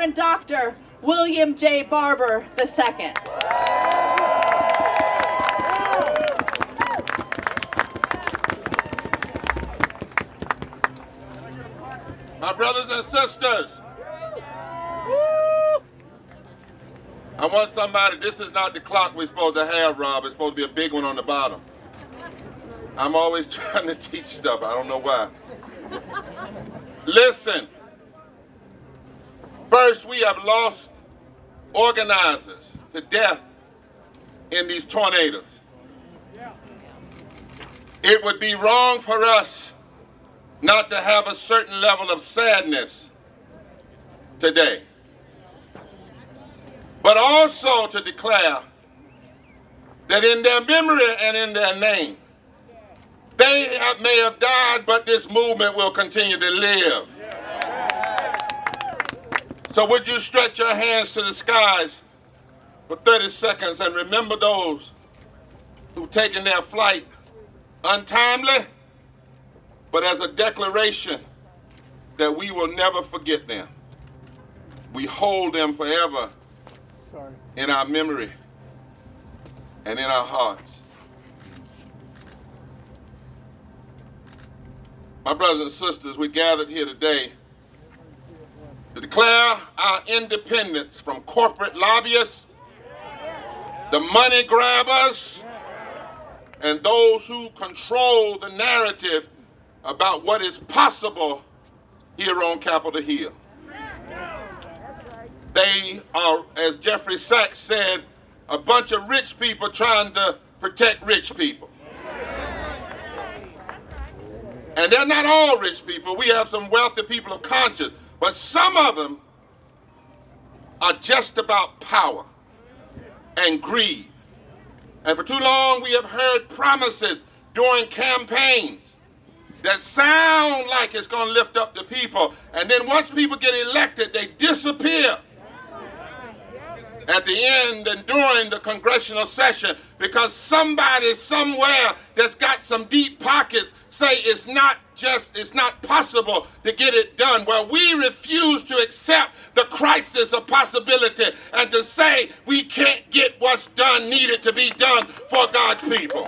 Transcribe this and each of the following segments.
Reverend Dr. William J. Barber II. My brothers and sisters, I want somebody, this is not the clock we're supposed to have, Rob. It's supposed to be a big one on the bottom. I'm always trying to teach stuff. I don't know why. Listen. First, we have lost organizers to death in these tornadoes. It would be wrong for us not to have a certain level of sadness today, but also to declare that in their memory and in their name, they may have died, but this movement will continue to live. So would you stretch your hands to the skies for 30 seconds and remember those who've taken their flight untimely, but as a declaration that we will never forget them. We hold them forever in our memory and in our hearts. My brothers and sisters, we gathered here today to declare our independence from corporate lobbyists, the money grabbers, and those who control the narrative about what is possible here on Capitol Hill. They are, as Jeffrey Sachs said, a bunch of rich people trying to protect rich people. And they're not all rich people. We have some wealthy people of conscience. But some of them are just about power and greed. And for too long we have heard promises during campaigns that sound like it's going to lift up the people. And then once people get elected, they disappear at the end and during the congressional session because somebody somewhere that's got some deep pockets say it's not possible to get it done. Well, we refuse to accept the crisis of possibility and to say we can't get what's done needed to be done for God's people.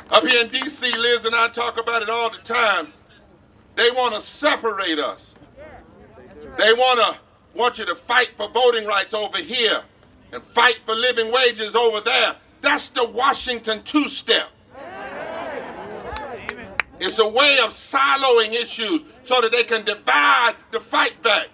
Up here in D.C., Liz and I talk about it all the time. They want to separate us. They want you to fight for voting rights over here and fight for living wages over there. That's the Washington two-step. It's a way of siloing issues so that they can divide the fight back.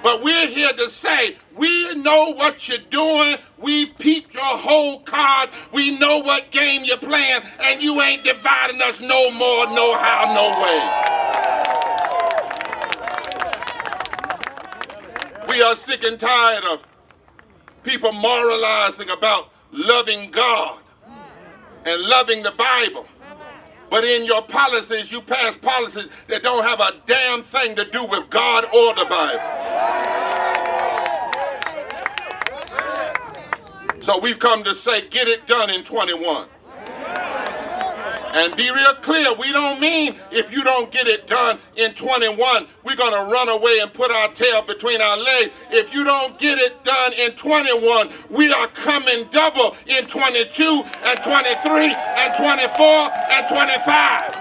But we're here to say, we know what you're doing. We peeped your whole card. We know what game you're playing, and you ain't dividing us no more, no how, no way. We are sick and tired of people moralizing about loving God and loving the Bible. But in your policies, you pass policies that don't have a damn thing to do with God or the Bible. So we've come to say, get it done in 21. And be real clear, we don't mean if you don't get it done in 21, we're going to run away and put our tail between our legs. If you don't get it done in 21, we are coming double in 22 and 23 and 24 and 25.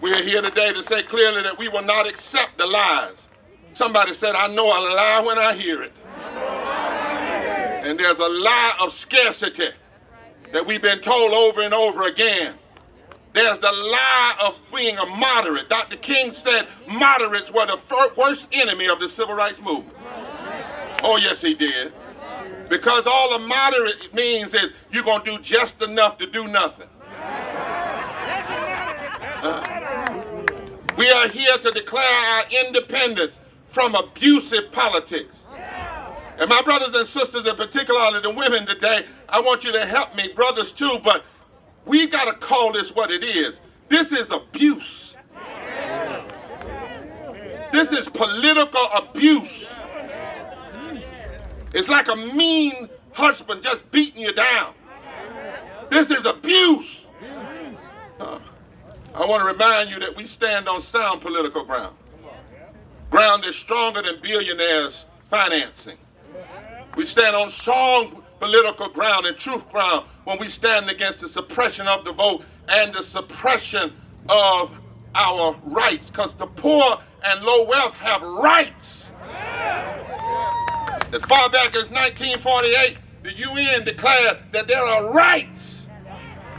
We are here today to say clearly that we will not accept the lies. Somebody said, I know a lie when I hear it. And there's a lie of scarcity that we've been told over and over again. There's the lie of being a moderate. Dr. King said moderates were the worst enemy of the civil rights movement. Oh, yes, he did. Because all a moderate means is you're going to do just enough to do nothing. We are here to declare our independence from abusive politics. And my brothers and sisters, and particularly the women today, I want you to help me, brothers too, but we've got to call this what it is. This is abuse. This is political abuse. It's like a mean husband just beating you down. This is abuse. I want to remind you that we stand on sound political ground. Ground that's stronger than billionaires financing. We stand on strong political ground and truth ground when we stand against the suppression of the vote and the suppression of our rights, because the poor and low wealth have rights. As far back as 1948, the UN declared that there are rights.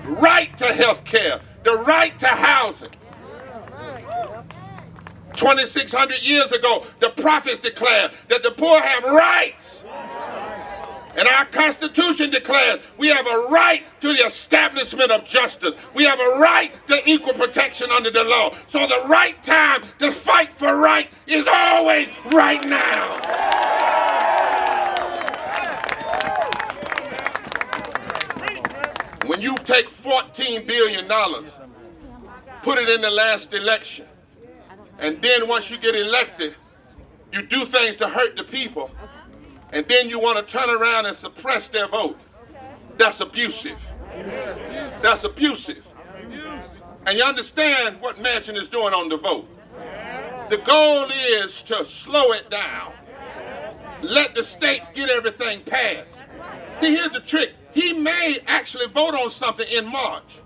Right to health care, the right to housing. 2,600 years ago, the prophets declared that the poor have rights. And our Constitution declares we have a right to the establishment of justice. We have a right to equal protection under the law. So the right time to fight for right is always right now. When you take $14 billion, put it in the last election, and then once you get elected, you do things to hurt the people, and then you want to turn around and suppress their vote. That's abusive. That's abusive. And you understand what Manchin is doing on the vote. The goal is to slow it down. Let the states get everything passed. See, here's the trick. He may actually vote on something in March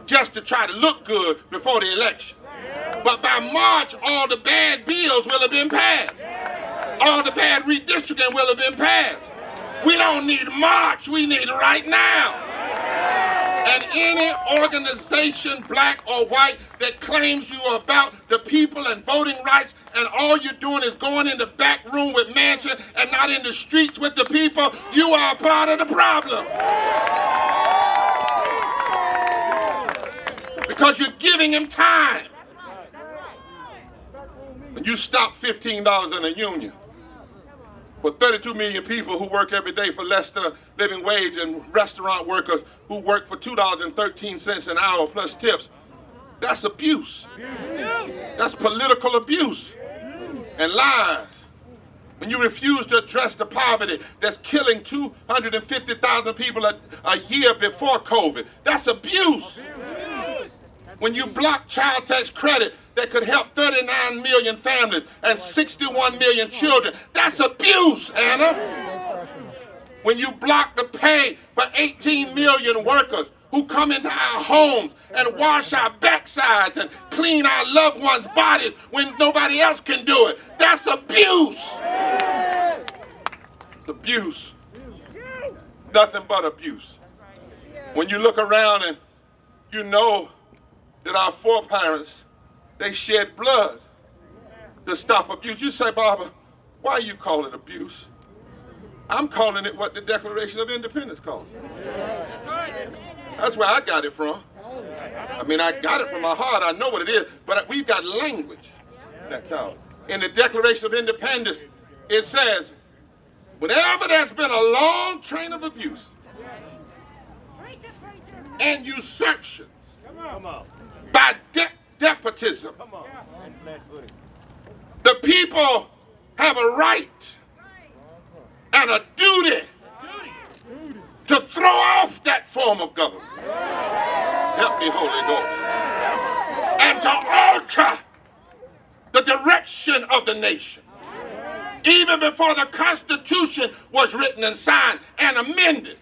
just to try to look good before the election. But by March, all the bad bills will have been passed. All the bad redistricting will have been passed. We don't need March, we need right now. And any organization, black or white, that claims you are about the people and voting rights, and all you're doing is going in the back room with Manchin and not in the streets with the people, you are a part of the problem. Because you're giving him time. When you stop $15 in a union for 32 million people who work every day for less than a living wage, and restaurant workers who work for $2.13 an hour plus tips, that's abuse. That's political abuse and lies. When you refuse to address the poverty that's killing 250,000 people a year before COVID, that's abuse. When you block child tax credit that could help 39 million families and 61 million children, that's abuse, Anna. When you block the pay for 18 million workers who come into our homes and wash our backsides and clean our loved ones' bodies when nobody else can do it, that's abuse. It's abuse. Nothing but abuse. When you look around and you know that our foreparents, they shed blood to stop abuse. You say, Barbara, why you call it abuse? I'm calling it what the Declaration of Independence calls it. That's right. That's where I got it from. I mean, I got it from my heart. I know what it is, but we've got language. That's how. In the Declaration of Independence, it says, whenever there's been a long train of abuse and usurpations by despotism, the people have a right and a duty to throw off that form of government. Help me, Holy Ghost. And to alter the direction of the nation. Even before the Constitution was written and signed and amended,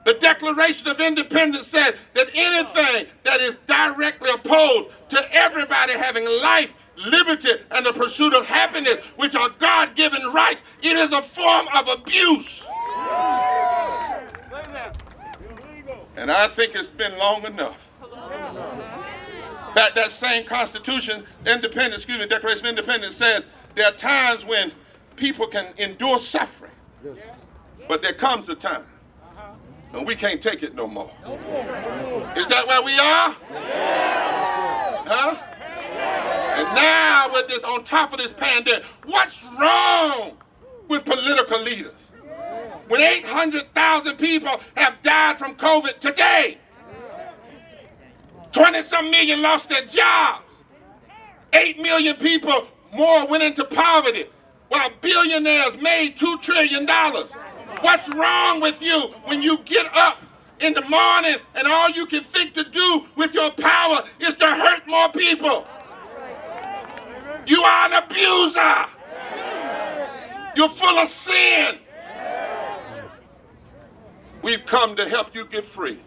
the Declaration of Independence said that anything that is directly opposed to everybody having life, liberty, and the pursuit of happiness, which are God-given rights, it is a form of abuse. And I think it's been long enough. That same Constitution, Declaration of Independence says there are times when people can endure suffering, but there comes a time and we can't take it no more. Is that where we are? Huh? And now with this, on top of this pandemic, what's wrong with political leaders? When 800,000 people have died from COVID today, 20-some million lost their jobs, 8 million people more went into poverty, while billionaires made $2 trillion. What's wrong with you when you get up in the morning and all you can think to do with your power is to hurt more people. You are an abuser. You're full of sin. We've come to help you get free.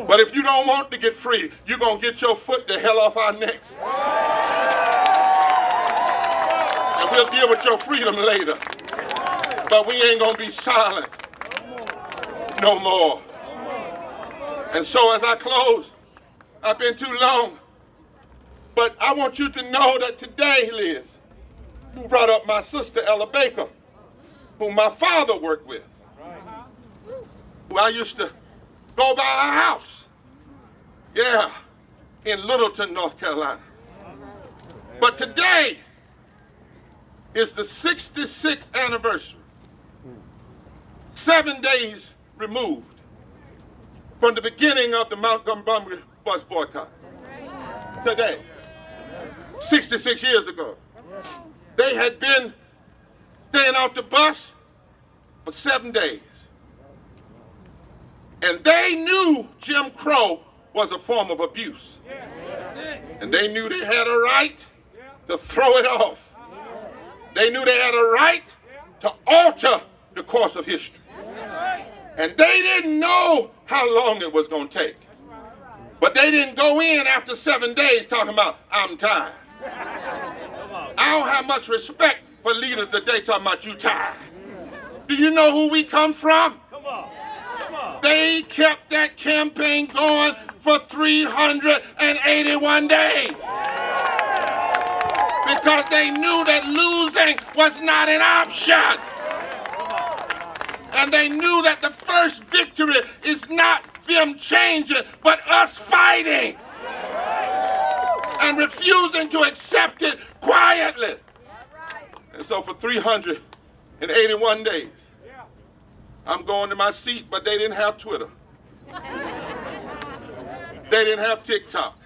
But if you don't want to get free, you're going to get your foot the hell off our necks. And we'll deal with your freedom later. But we ain't going to be silent no more. And so as I close, I've been too long. But I want you to know that today, Liz, who brought up my sister Ella Baker, whom my father worked with, who I used to go by her house, in Littleton, North Carolina. But today is the 66th anniversary, 7 days removed from the beginning of the Montgomery bus boycott. Today, 66 years ago, they had been staying off the bus for 7 days. And they knew Jim Crow was a form of abuse. And they knew they had a right to throw it off. They knew they had a right to alter the course of history. And they didn't know how long it was going to take. But they didn't go in after 7 days talking about, I'm tired. I don't have much respect for leaders today talking about you tired. Do you know who we come from? They kept that campaign going for 381 days. Because they knew that losing was not an option. And they knew that the first victory is not them changing, but us fighting and refusing to accept it quietly. And so for 381 days, I'm going to my seat, but they didn't have Twitter. They didn't have TikTok.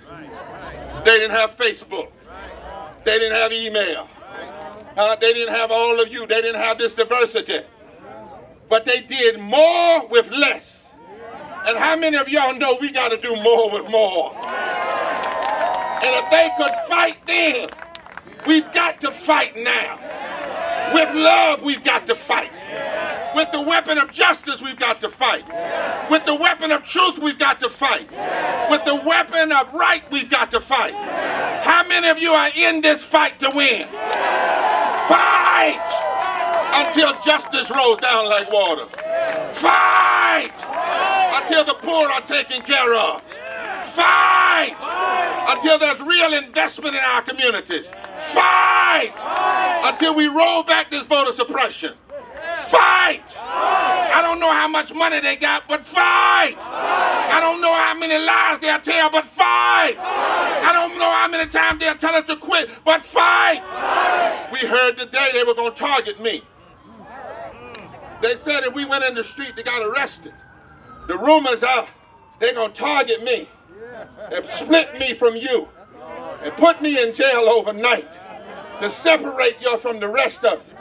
They didn't have Facebook. They didn't have email. They didn't have all of you. They didn't have this diversity. But they did more with less. And how many of y'all know we got to do more with more? And if they could fight then, we've got to fight now. With love, we've got to fight. With the weapon of justice, we've got to fight. With the weapon of truth, we've got to fight. With the weapon of right, we've got to fight. How many of you are in this fight to win? Fight until justice rolls down like water. Fight until the poor are taken care of. Fight until there's real investment in our communities. Fight until we roll back this voter suppression. Fight! I don't know how much money they got, but fight! I don't know how many lies they'll tell, but fight! I don't know how many times they'll tell us to quit, but fight! We heard today they were going to target me. They said if we went in the street, they got arrested. The rumors are they're going to target me and split me from you and put me in jail overnight to separate you from the rest of you.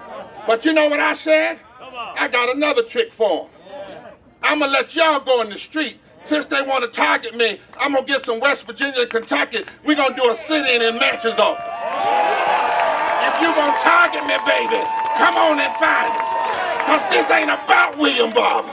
But you know what I said? I got another trick for them. I'm going to let y'all go in the street. Since they want to target me, I'm going to get some West Virginia and Kentucky. We're going to do a sit-in in Matches office. If you're going to target me, baby, come on and find it. Because this ain't about William Barber.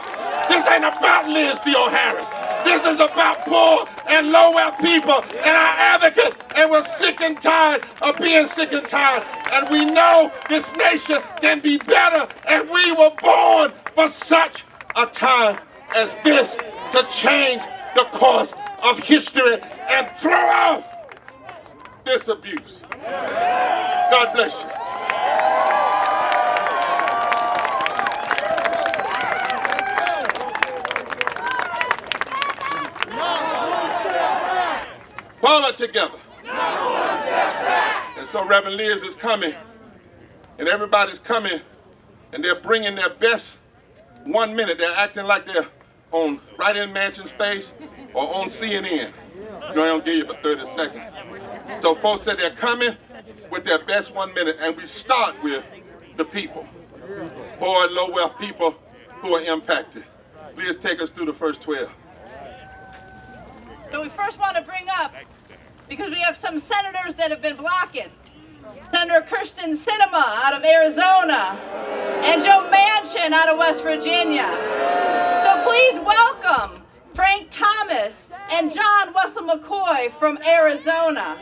This ain't about Liz Theo Harris. This is about poor and low-wealth people and our advocates. And we're sick and tired of being sick and tired. And we know this nation can be better. And we were born for such a time as this to change the course of history and throw off this abuse. God bless you. Pull it together. And so Reverend Liz is coming, and everybody's coming, and they're bringing their best 1 minute. They're acting like they're on right in Manchin's face or on CNN. You know, I don't give you but 30 seconds. So folks said they're coming with their best 1 minute, and we start with the people. Poor and low-wealth people who are impacted. please take us through the first 12. So we first want to bring up, because we have some senators that have been blocking. Senator Kirsten Sinema out of Arizona and Joe Manchin out of West Virginia. So please welcome Frank Thomas and John Wessel McCoy from Arizona.